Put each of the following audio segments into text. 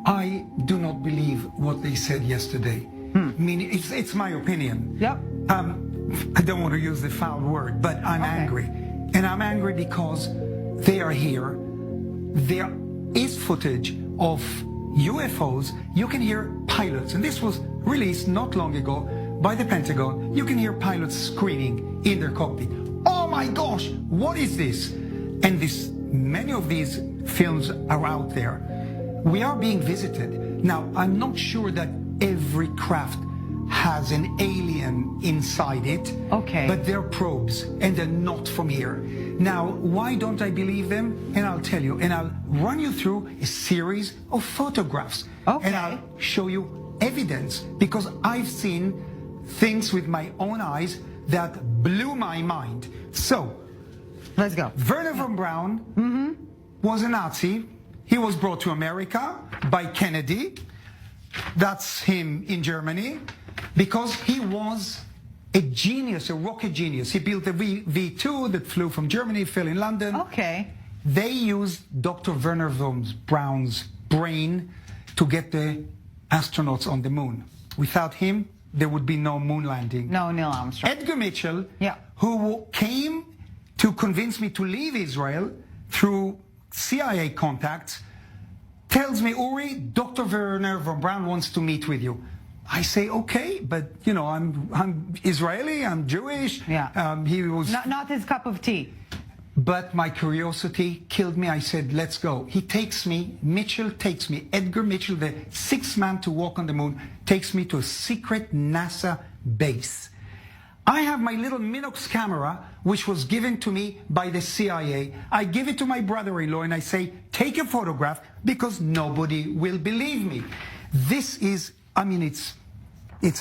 I do not believe what they said yesterday. I mean, it's my opinion. Yep. I don't want to use the foul word, but I'm angry. And I'm angry because they are here. There is footage of UFOs. You can hear pilots, and this was released not long ago by the Pentagon. You can hear pilots screaming in their cockpit. Oh my gosh, what is this? And many of these films are out there. We are being visited. Now, I'm not sure that every craft has an alien inside it. Okay. But they're probes, and they're not from here. Now, why don't I believe them? And I'll tell you, and I'll run you through a series of photographs. Okay. And I'll show you evidence, because I've seen things with my own eyes that blew my mind. So, let's go. Wernher von Braun was a Nazi. He was brought to America by Kennedy. That's him in Germany, because he was a genius, a rocket genius. He built a V2 that flew from Germany, fell in London. Okay. They used Dr. Wernher von Braun's brain to get the astronauts on the moon. Without him, there would be no moon landing. No Neil Armstrong. Edgar Mitchell, Yeah. who came to convince me to leave Israel through CIA contacts, tells me, Uri, Dr. Wernher von Braun wants to meet with you. I say, okay, but you know, I'm Israeli, I'm Jewish. Yeah. He was Not his cup of tea. But my curiosity killed me. I said, let's go. He takes me, Mitchell takes me, Edgar Mitchell, the sixth man to walk on the moon, takes me to a secret NASA base. I have my little Minox camera, which was given to me by the CIA. I give it to my brother-in-law and I say, take a photograph, because nobody will believe me. This is, I mean, it's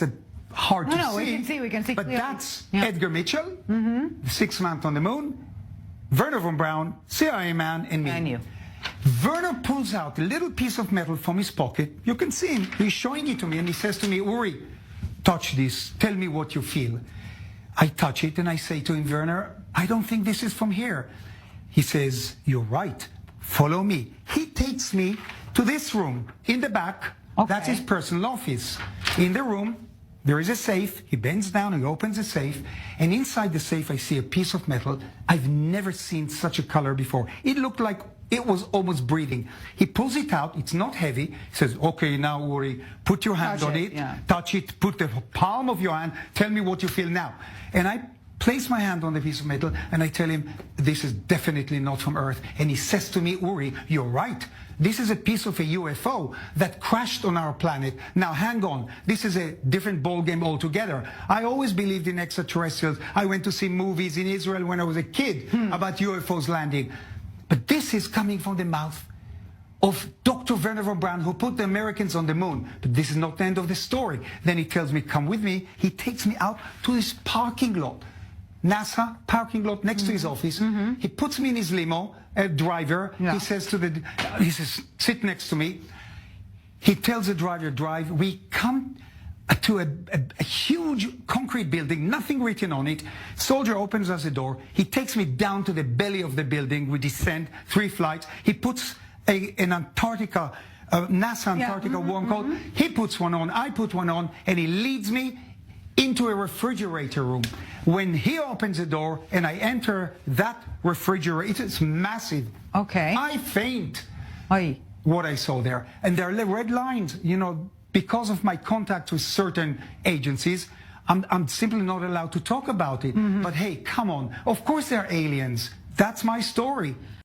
a hard to see. We can see But clearly. that's Edgar Mitchell, the sixth man on the moon, Wernher von Braun, CIA man, and me. And you. Wernher pulls out a little piece of metal from his pocket. You can see him. He's showing it to me, and he says to me, Uri, touch this. Tell me what you feel. I touch it, and I say to him, Wernher, I don't think this is from here. He says, you're right. Follow me. He takes me to this room in the back. Okay. That's his personal office. In the room, there is a safe. He bends down and opens the safe. And inside the safe, I see a piece of metal. I've never seen such a color before. It looked like it was almost breathing. He pulls it out. It's not heavy. He says, okay, now, Uri, put your hand on it. Yeah. Touch it. Put the palm of your hand. Tell me what you feel now. And I place my hand on the piece of metal, and I tell him, this is definitely not from Earth. And he says to me, Uri, you're right. This is a piece of a UFO that crashed on our planet. Now, hang on. This is a different ballgame altogether. I always believed in extraterrestrials. I went to see movies in Israel when I was a kid about UFOs landing. But this is coming from the mouth of Dr. Wernher von Braun, who put the Americans on the moon. But this is not the end of the story. Then he tells me, come with me. He takes me out to this parking lot. NASA parking lot next to his office. He puts me in his limo, a driver. Yeah. He says, sit next to me. He tells the driver, drive. We come to a huge concrete building, nothing written on it. Soldier opens us a door. He takes me down to the belly of the building. We descend 3 flights. He puts an Antarctica, NASA Antarctica warm coat. He puts one on, I put one on, and he leads me into a refrigerator room. When he opens the door and I enter that refrigerator, it's massive. Okay. I faint. Oy. What I saw there. And there are red lines, you know, because of my contact with certain agencies, I'm simply not allowed to talk about it. But hey, come on. Of course there are aliens. That's my story.